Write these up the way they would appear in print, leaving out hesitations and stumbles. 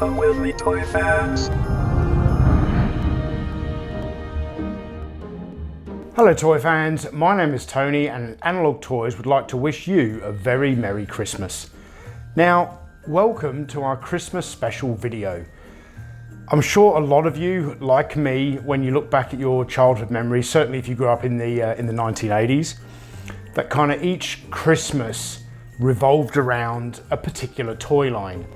Come with me, toy fans. Hello toy fans, my name is Tony and Analog Toys would like to wish you a very Merry Christmas. Now, welcome to our Christmas special video. I'm sure a lot of you, like me, when you look back at your childhood memories, certainly if you grew up in the 1980s, that kind of each Christmas revolved around a particular toy line.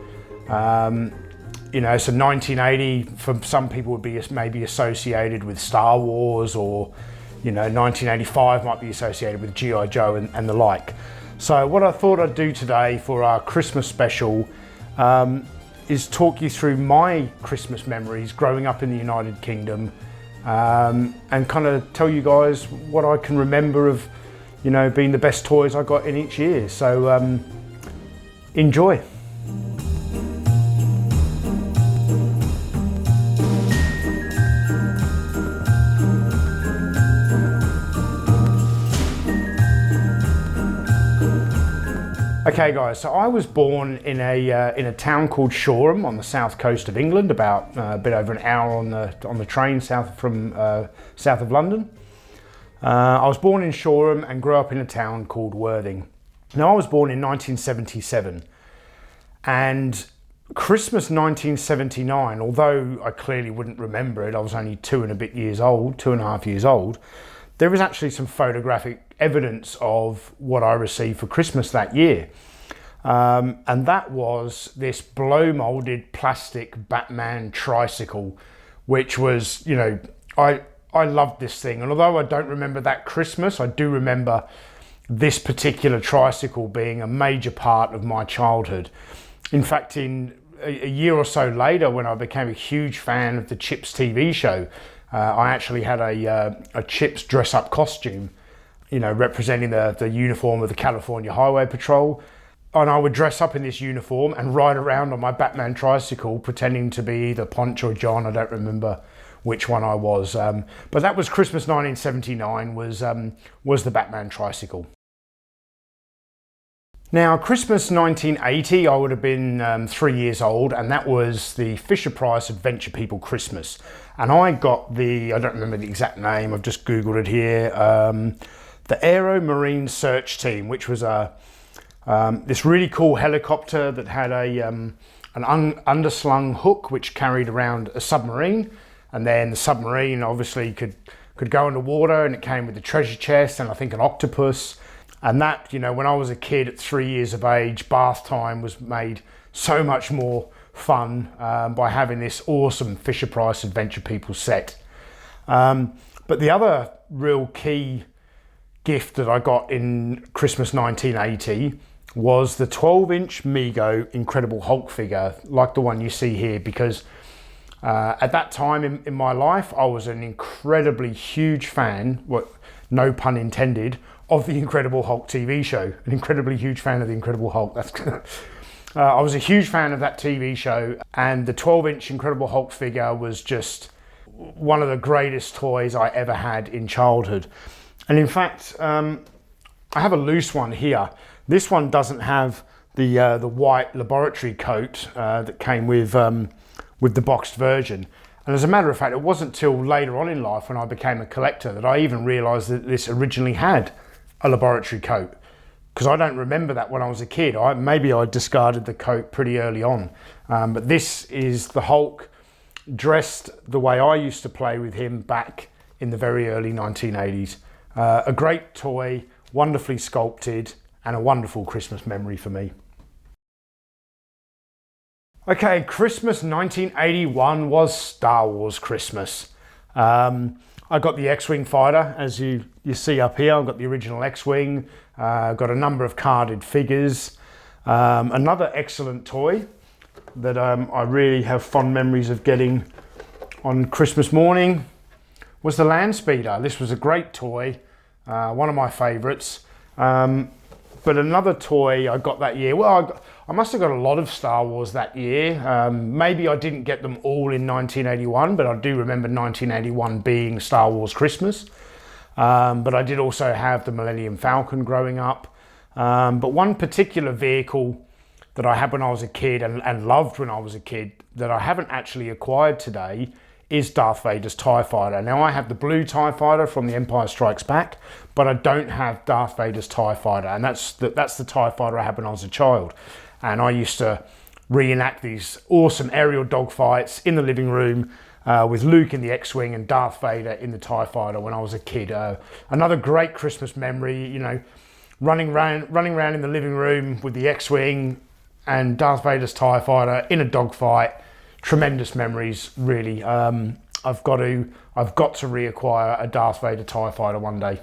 You know, so 1980 for some people would be maybe associated with Star Wars, or you know, 1985 might be associated with G.I. Joe and the like. So what I thought I'd do today for our Christmas special is talk you through my Christmas memories growing up in the United Kingdom, and kind of tell you guys what I can remember of, you know, being the best toys I got in each year. So enjoy. Okay guys, so I was born in a town called Shoreham on the south coast of England, about a bit over an hour on the train south of London. I was born in Shoreham and grew up in a town called Worthing. Now I was born in 1977, and Christmas 1979, although I clearly wouldn't remember it, I was only 2.5 years old, there was actually some photographic evidence of what I received for Christmas that year. And that was this blow molded plastic Batman tricycle, which was, you know, I loved this thing. And although I don't remember that Christmas, I do remember this particular tricycle being a major part of my childhood. In fact, in a year or so later, when I became a huge fan of the Chips TV show, I actually had a Chips dress-up costume, you know, representing the uniform of the California Highway Patrol. And I would dress up in this uniform and ride around on my Batman tricycle, pretending to be either Ponch or John. I don't remember which one I was. But that was Christmas 1979, was the Batman tricycle. Now, Christmas 1980, I would have been 3 years old, and that was the Fisher-Price Adventure People Christmas. And I got I don't remember the exact name, I've just Googled it here, the Aero Marine Search Team, which was this really cool helicopter that had an underslung hook which carried around a submarine, and then the submarine obviously could go underwater, and it came with a treasure chest and I think an octopus. And that, you know, when I was a kid at 3 years of age, bath time was made so much more fun by having this awesome Fisher-Price Adventure People set. But the other real key gift that I got in Christmas 1980 was the 12-inch Mego Incredible Hulk figure, like the one you see here, because at that time in my life, I was an incredibly huge fan, no pun intended, of the Incredible Hulk TV show. An incredibly huge fan of the Incredible Hulk. I was a huge fan of that TV show, and the 12-inch Incredible Hulk figure was just one of the greatest toys I ever had in childhood. And in fact, I have a loose one here. This one doesn't have the white laboratory coat that came with the boxed version. And as a matter of fact, it wasn't till later on in life, when I became a collector, that I even realised that this originally had a laboratory coat, because I don't remember that when I was a kid. Maybe I discarded the coat pretty early on. But this is the Hulk dressed the way I used to play with him back in the very early 1980s. A great toy, wonderfully sculpted, and a wonderful Christmas memory for me. Okay, Christmas 1981 was Star Wars Christmas. I got the X-Wing fighter, as you see up here. I've got the original X-Wing, got a number of carded figures. Another excellent toy that I really have fond memories of getting on Christmas morning was the Land Speeder. This was a great toy, one of my favourites. But another toy I got that year, well, I must have got a lot of Star Wars that year. Maybe I didn't get them all in 1981, but I do remember 1981 being Star Wars Christmas. But I did also have the Millennium Falcon growing up. But one particular vehicle that I had when I was a kid and loved when I was a kid that I haven't actually acquired today is Darth Vader's TIE Fighter. Now I have the blue TIE Fighter from The Empire Strikes Back, but I don't have Darth Vader's TIE Fighter, and that's the TIE Fighter I had when I was a child. And I used to reenact these awesome aerial dogfights in the living room with Luke in the X-Wing and Darth Vader in the TIE Fighter when I was a kid. Another great Christmas memory, you know, running around in the living room with the X-Wing and Darth Vader's TIE Fighter in a dogfight. Tremendous memories, really. I've got to reacquire a Darth Vader TIE Fighter one day.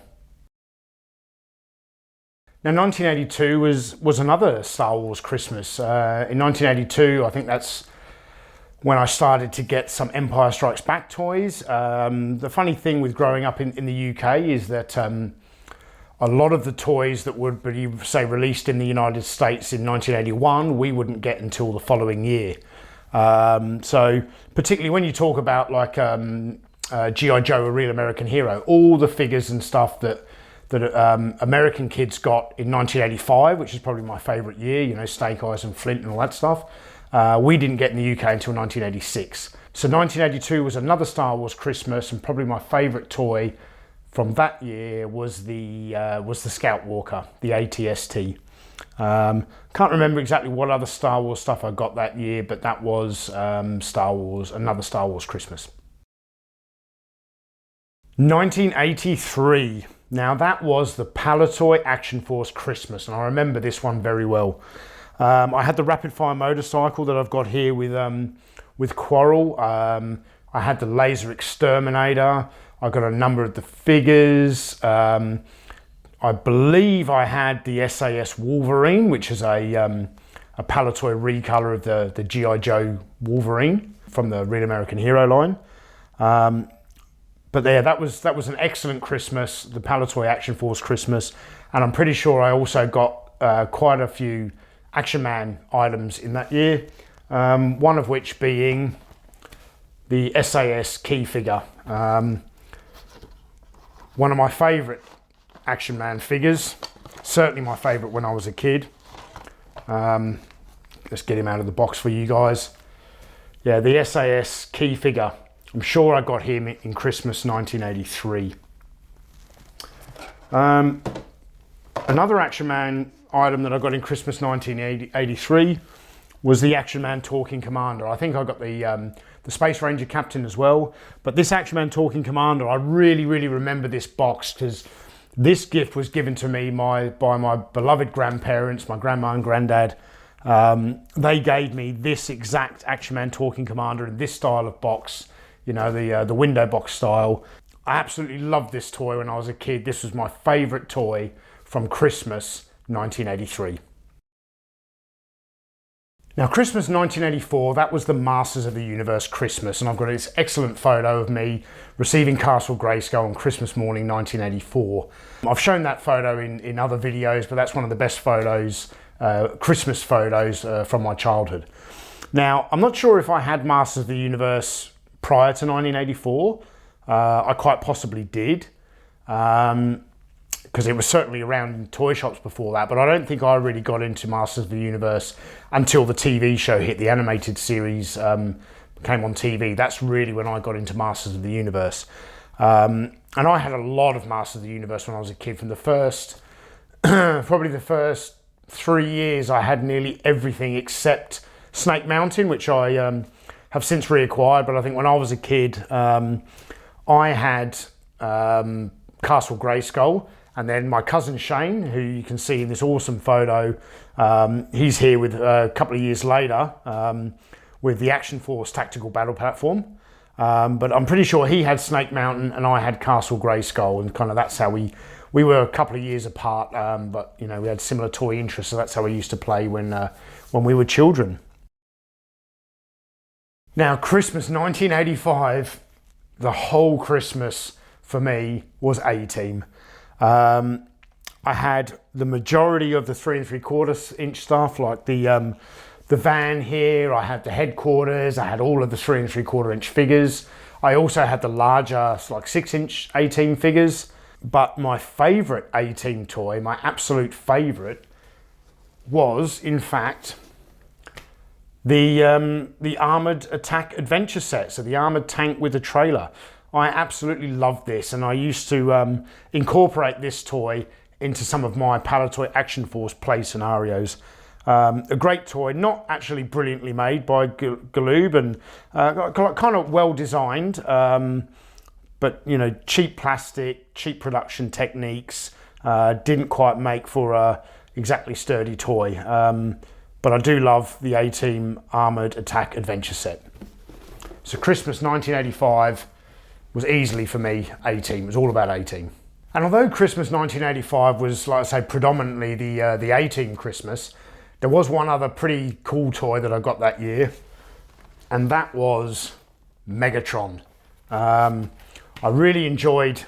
Now, 1982 was another Star Wars Christmas. In 1982, I think that's when I started to get some Empire Strikes Back toys. The funny thing with growing up in the UK is that a lot of the toys that would be, say, released in the United States in 1981, we wouldn't get until the following year. So particularly when you talk about like G.I. Joe, A Real American Hero, all the figures and stuff that American kids got in 1985, which is probably my favourite year, you know, Snake Eyes and Flint and all that stuff, we didn't get in the UK until 1986. So 1982 was another Star Wars Christmas, and probably my favourite toy from that year was the Scout Walker, the AT-ST. Can't remember exactly what other Star Wars stuff I got that year, but that was another Star Wars Christmas. 1983. Now that was the Palitoy Action Force Christmas, and I remember this one very well. I had the rapid fire motorcycle that I've got here with Quarrel. I had the Laser Exterminator. I got a number of the figures. I believe I had the SAS Wolverine, which is a Palitoy recolor of the G.I. Joe Wolverine from the Real American Hero line. But yeah, that was an excellent Christmas, the Palitoy Action Force Christmas, and I'm pretty sure I also got quite a few Action Man items in that year. One of which being the SAS key figure. One of my favourite Action Man figures, certainly my favourite when I was a kid. Let's get him out of the box for you guys. Yeah, the SAS key figure. I'm sure I got him in Christmas 1983. Another Action Man item that I got in Christmas 1983 was the Action Man Talking Commander. I think I got the Space Ranger Captain as well, but this Action Man Talking Commander, I really remember this box because this gift was given to me by my beloved grandparents, my grandma and granddad. They gave me this exact Action Man Talking Commander in this style of box, you know, the window box style. I absolutely loved this toy when I was a kid. This was my favourite toy from Christmas 1983. Now, Christmas 1984, that was the Masters of the Universe Christmas, and I've got this excellent photo of me receiving Castle Grayskull on Christmas morning 1984. I've shown that photo in other videos, but that's one of the best photos, Christmas photos from my childhood. Now, I'm not sure if I had Masters of the Universe prior to 1984. I quite possibly did, because it was certainly around in toy shops before that, but I don't think I really got into Masters of the Universe until the TV show hit, the animated series came on TV. That's really when I got into Masters of the Universe. And I had a lot of Masters of the Universe when I was a kid. From the first, probably the first 3 years, I had nearly everything except Snake Mountain, which I have since reacquired. But I think when I was a kid, I had Castle Grayskull. And then my cousin Shane, who you can see in this awesome photo, he's here with a couple of years later with the Action Force Tactical Battle Platform. But I'm pretty sure he had Snake Mountain and I had Castle Grayskull, and kind of that's how we were a couple of years apart. But you know, we had similar toy interests, so that's how we used to play when we were children. Now, Christmas 1985, the whole Christmas for me was A-Team. I had the majority of the 3 3/4 inch stuff, like the van here. I had the headquarters. I had all of the 3 3/4 inch figures. I also had the larger, like 6-inch A-Team figures. But my favourite A-Team toy, my absolute favourite, was in fact The Armored Attack Adventure set, so the armored tank with a trailer. I absolutely love this, and I used to incorporate this toy into some of my Palitoy Action Force play scenarios. A great toy, not actually brilliantly made by Galoob, and kind of well designed, but you know, cheap plastic, cheap production techniques, didn't quite make for a exactly sturdy toy. But I do love the A-Team Armored Attack Adventure set. So Christmas 1985 was easily for me A-Team. It was all about A-Team. And although Christmas 1985 was, like I say, predominantly the A-Team Christmas, there was one other pretty cool toy that I got that year, and that was Megatron. I really enjoyed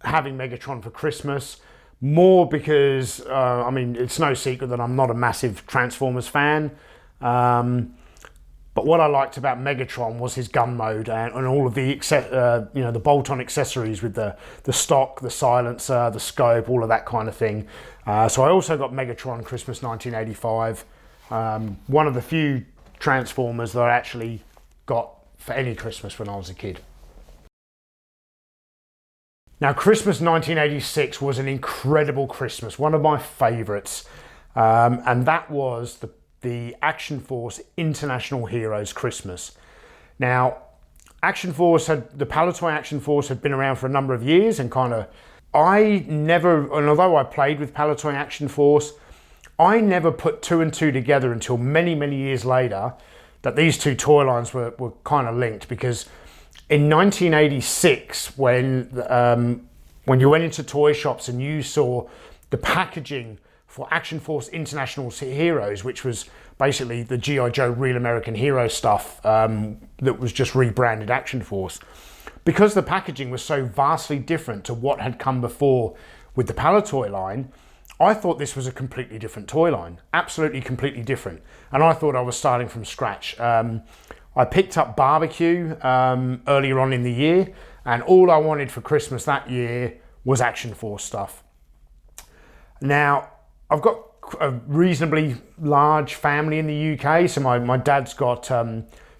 having Megatron for Christmas, more because, I mean, it's no secret that I'm not a massive Transformers fan. But what I liked about Megatron was his gun mode and all of the the bolt-on accessories with the stock, the silencer, the scope, all of that kind of thing. So I also got Megatron Christmas 1985. One of the few Transformers that I actually got for any Christmas when I was a kid. Now, Christmas 1986 was an incredible Christmas, one of my favourites, and that was the Action Force International Heroes Christmas. Now, the Palitoy Action Force had been around for a number of years, and and although I played with Palitoy Action Force, I never put two and two together until many, many years later that these two toy lines were kind of linked, because in 1986, when you went into toy shops and you saw the packaging for Action Force International Heroes, which was basically the G.I. Joe Real American Hero stuff that was just rebranded Action Force, because the packaging was so vastly different to what had come before with the Palitoy line, I thought this was a completely different toy line, absolutely completely different. And I thought I was starting from scratch. I picked up Barbecue earlier on in the year, and all I wanted for Christmas that year was Action Force stuff. Now, I've got a reasonably large family in the UK, so my dad's got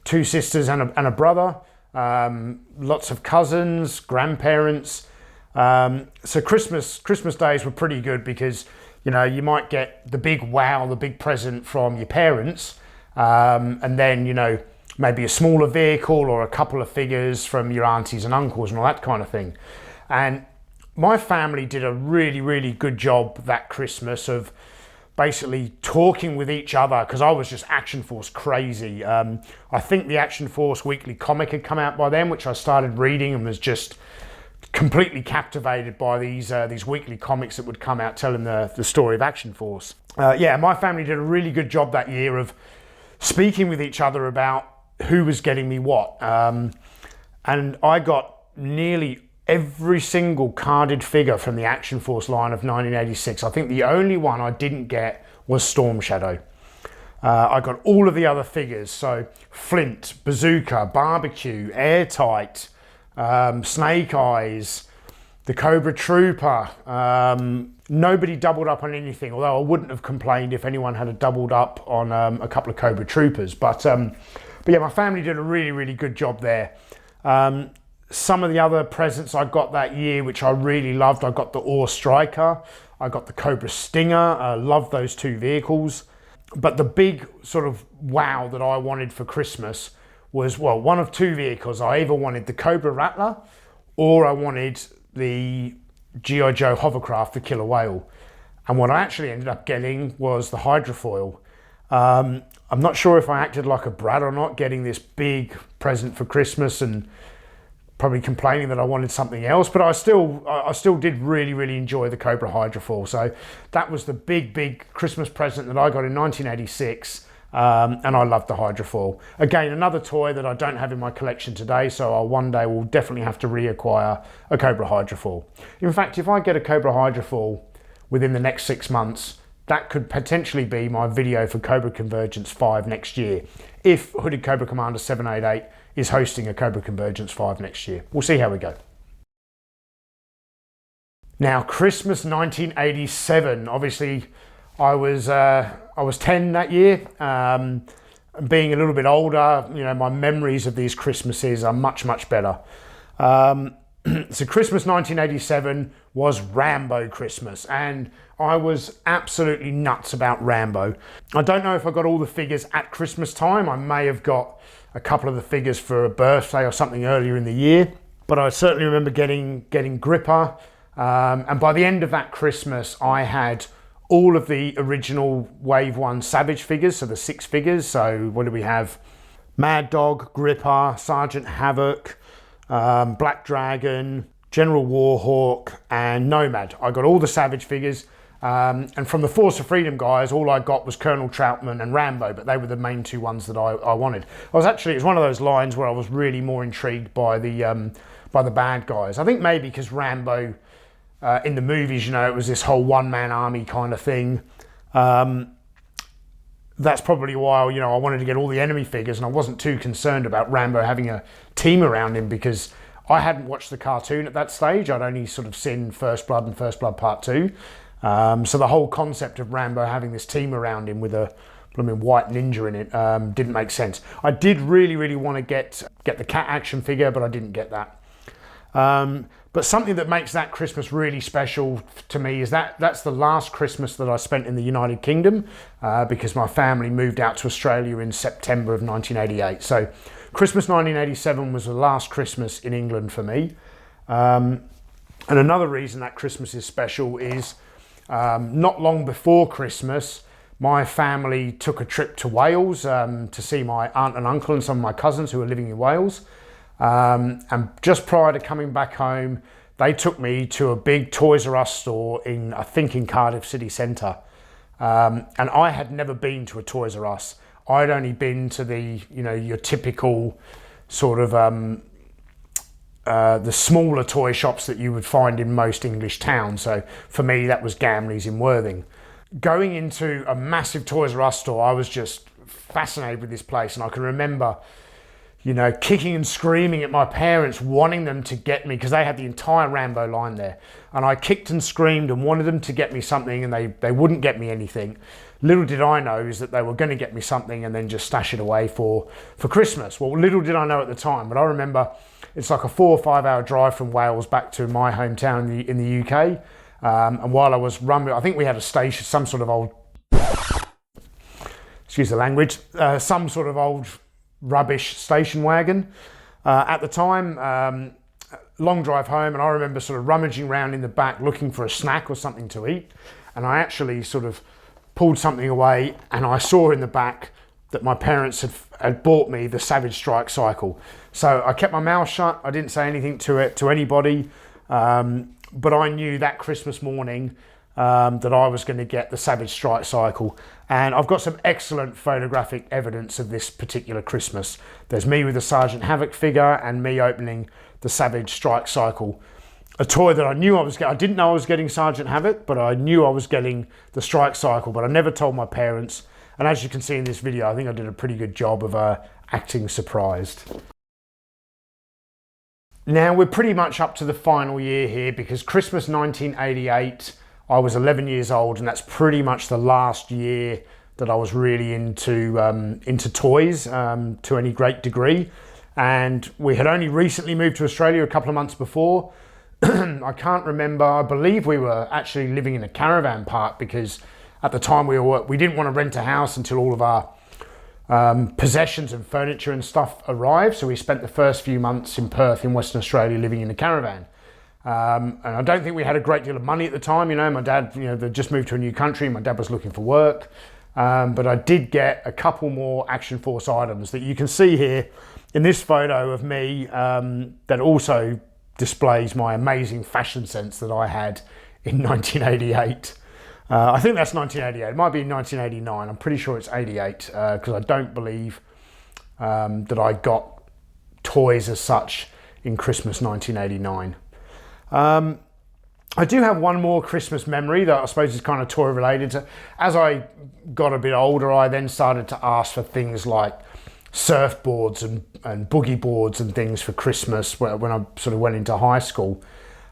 two sisters and a brother, lots of cousins, grandparents. So Christmas days were pretty good because, you know, you might get the big wow, the big present from your parents, and then, you know, maybe a smaller vehicle or a couple of figures from your aunties and uncles and all that kind of thing. And my family did a really, really good job that Christmas of basically talking with each other, because I was just Action Force crazy. I think the Action Force weekly comic had come out by then, which I started reading and was just completely captivated by these weekly comics that would come out telling the story of Action Force. Yeah, my family did a really good job that year of speaking with each other about who was getting me what. And I got nearly every single carded figure from the Action Force line of 1986. I think the only one I didn't get was Storm Shadow. I got all of the other figures, so Flint, Bazooka, Barbecue, Airtight, Snake Eyes, the Cobra Trooper. Nobody doubled up on anything, although I wouldn't have complained if anyone had doubled up on a couple of Cobra Troopers. But yeah, my family did a really, really good job there. Some of the other presents I got that year, which I really loved, I got the Ore Striker, I got the Cobra Stinger. I love those two vehicles. But the big sort of wow that I wanted for Christmas was, well, one of two vehicles. I either wanted the Cobra Rattler or I wanted the G.I. Joe hovercraft, the Killer Whale. And what I actually ended up getting was the Hydrofoil. I'm not sure if I acted like a brat or not, getting this big present for Christmas and probably complaining that I wanted something else, but I still did really, really enjoy the Cobra Hydrofoil. So that was the big Christmas present that I got in 1986, and I loved the Hydrofoil. Again, another toy that I don't have in my collection today, so I one day will definitely have to reacquire a Cobra Hydrofoil. In fact, if I get a Cobra Hydrofoil within the next 6 months, that could potentially be my video for Cobra Convergence 5 next year, if Hooded Cobra Commander 788 is hosting a Cobra Convergence 5 next year. We'll see how we go. Now, Christmas 1987. Obviously, I was 10 that year, And being a little bit older, you know, my memories of these Christmases are much, much better. So Christmas 1987 was Rambo Christmas, and I was absolutely nuts about Rambo. I don't know if I got all the figures at Christmas time. I may have got a couple of the figures for a birthday or something earlier in the year, but I certainly remember getting Gripper. And by the end of that Christmas, I had all of the original Wave 1 Savage figures, so the 6 figures. So what do we have? Mad Dog, Gripper, Sergeant Havoc, Black Dragon, General Warhawk, and Nomad. I got all the Savage figures. And from the Force of Freedom guys, all I got was Colonel Troutman and Rambo, but they were the main 2 ones that I wanted. It was one of those lines where I was really more intrigued by the bad guys. I think maybe because Rambo, in the movies, you know, it was this whole one-man army kind of thing. That's probably why, you know, I wanted to get all the enemy figures, and I wasn't too concerned about Rambo having a team around him, because I hadn't watched the cartoon at that stage. I'd only sort of seen First Blood and First Blood Part 2. So the whole concept of Rambo having this team around him with a white ninja in it didn't make sense. I did really, really want to get the cat action figure, but I didn't get that. But something that makes that Christmas really special to me is that's the last Christmas that I spent in the United Kingdom, because my family moved out to Australia in September of 1988. So Christmas 1987 was the last Christmas in England for me. And another reason that Christmas is special is not long before Christmas, my family took a trip to Wales to see my aunt and uncle and some of my cousins who were living in Wales. And just prior to coming back home, they took me to a big Toys R Us store in Cardiff city centre. And I had never been to a Toys R Us. I'd only been to your typical sort of the smaller toy shops that you would find in most English towns. So for me, that was Gamley's in Worthing. Going into a massive Toys R Us store, I was just fascinated with this place, and I can remember, you know, kicking and screaming at my parents, wanting them to get me, because they had the entire Rambo line there. And I kicked and screamed and wanted them to get me something, and they wouldn't get me anything. Little did I know is that they were going to get me something and then just stash it away for Christmas. Well, little did I know at the time, but I remember it's like a 4 or 5 hour drive from Wales back to my hometown in the UK. And while I was rumbling, I think we had a station, some sort of old, excuse the language, some sort of old rubbish station wagon at the time. Long drive home, and I remember sort of rummaging around in the back looking for a snack or something to eat, and I actually sort of pulled something away, and I saw in the back that my parents had bought me the Savage Strike Cycle. So I kept my mouth shut. I didn't say anything to anybody, but I knew that Christmas morning that I was going to get the Savage Strike Cycle. And I've got some excellent photographic evidence of this particular Christmas. There's me with the Sergeant Havoc figure and me opening the Savage Strike Cycle. A toy that I knew I was getting. I didn't know I was getting Sergeant Havoc, but I knew I was getting the Strike Cycle, but I never told my parents. And as you can see in this video, I think I did a pretty good job of acting surprised. Now we're pretty much up to the final year here, because Christmas 1988, I was 11 years old, and that's pretty much the last year that I was really into toys to any great degree. And we had only recently moved to Australia a couple of months before. I can't remember, I believe we were actually living in a caravan park, because at the time we didn't want to rent a house until all of our possessions and furniture and stuff arrived. So we spent the first few months in Perth in Western Australia living in a caravan. And I don't think we had a great deal of money at the time. You know, my dad, they'd just moved to a new country. My dad was looking for work. But I did get a couple more Action Force items that you can see here in this photo of me, that also displays my amazing fashion sense that I had in 1988. I think that's 1988. It might be 1989. I'm pretty sure it's 88, because I don't believe that I got toys as such in Christmas 1989. I do have one more Christmas memory that I suppose is kind of toy related. As I got a bit older, I then started to ask for things like surfboards and boogie boards and things for Christmas when I sort of went into high school.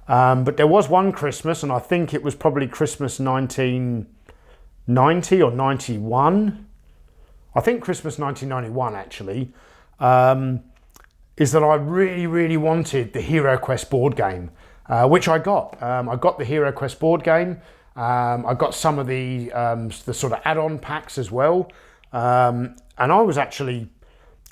But there was one Christmas, and I think it was probably Christmas 1990 or 91. I think Christmas 1991 actually, is that I really wanted the Hero Quest board game, which I got. I got the Hero Quest board game. I got some of the sort of add-on packs as well. And I was actually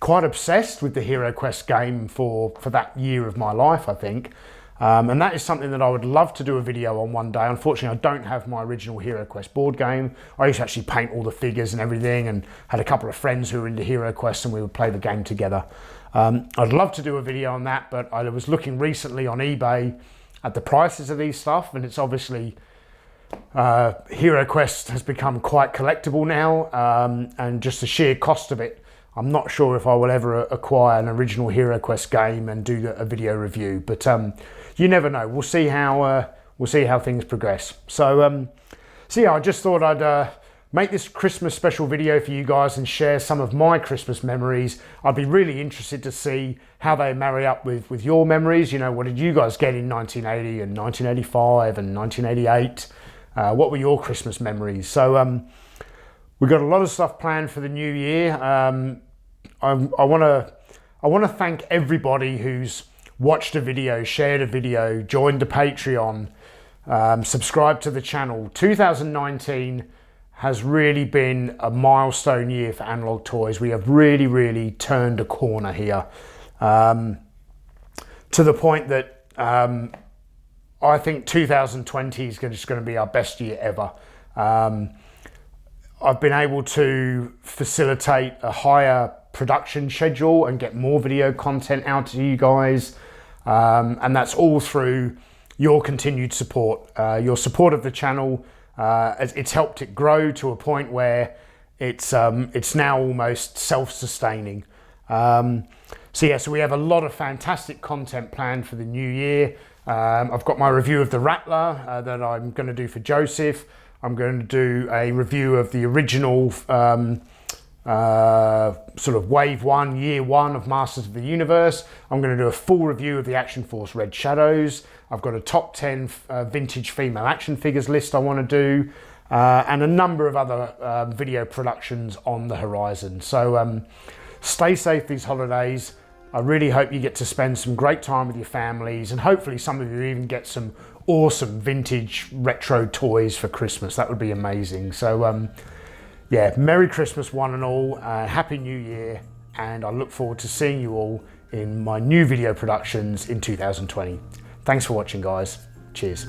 quite obsessed with the Hero Quest game for that year of my life, I think. And that is something that I would love to do a video on one day. Unfortunately, I don't have my original Hero Quest board game. I used to actually paint all the figures and everything, and had a couple of friends who were into Hero Quest, and we would play the game together. I'd love to do a video on that, but I was looking recently on eBay at the prices of these stuff, and it's obviously Hero Quest has become quite collectible now, and just the sheer cost of it, I'm not sure if I will ever acquire an original Hero Quest game and do a video review, but you never know. We'll see how things progress. So yeah, I just thought I'd make this Christmas special video for you guys and share some of my Christmas memories. I'd be really interested to see how they marry up with your memories. You know, what did you guys get in 1980 and 1985 and 1988? What were your Christmas memories? So we've got a lot of stuff planned for the new year. I want to thank everybody who's watched a video, shared a video, joined the Patreon, subscribed to the channel. 2019 has really been a milestone year for Analog Toys. We have really turned a corner here, to the point that I think 2020 is just going to be our best year ever. I've been able to facilitate a higher production schedule and get more video content out to you guys, and that's all through your continued support. Your support of the channel, it's helped it grow to a point where it's now almost self-sustaining. So yeah, so we have a lot of fantastic content planned for the new year. I've got my review of the Rattler that I'm going to do for Joseph. I'm going to do a review of the original sort of Wave 1, Year 1 of Masters of the Universe. I'm going to do a full review of the Action Force Red Shadows. I've got a top 10 vintage female action figures list I want to do, and a number of other video productions on the horizon. So stay safe these holidays. I really hope you get to spend some great time with your families, and hopefully some of you even get some awesome vintage retro toys for Christmas. That would be amazing. So yeah, Merry Christmas one and all, Happy New Year, and I look forward to seeing you all in my new video productions in 2020. Thanks for watching, guys. Cheers.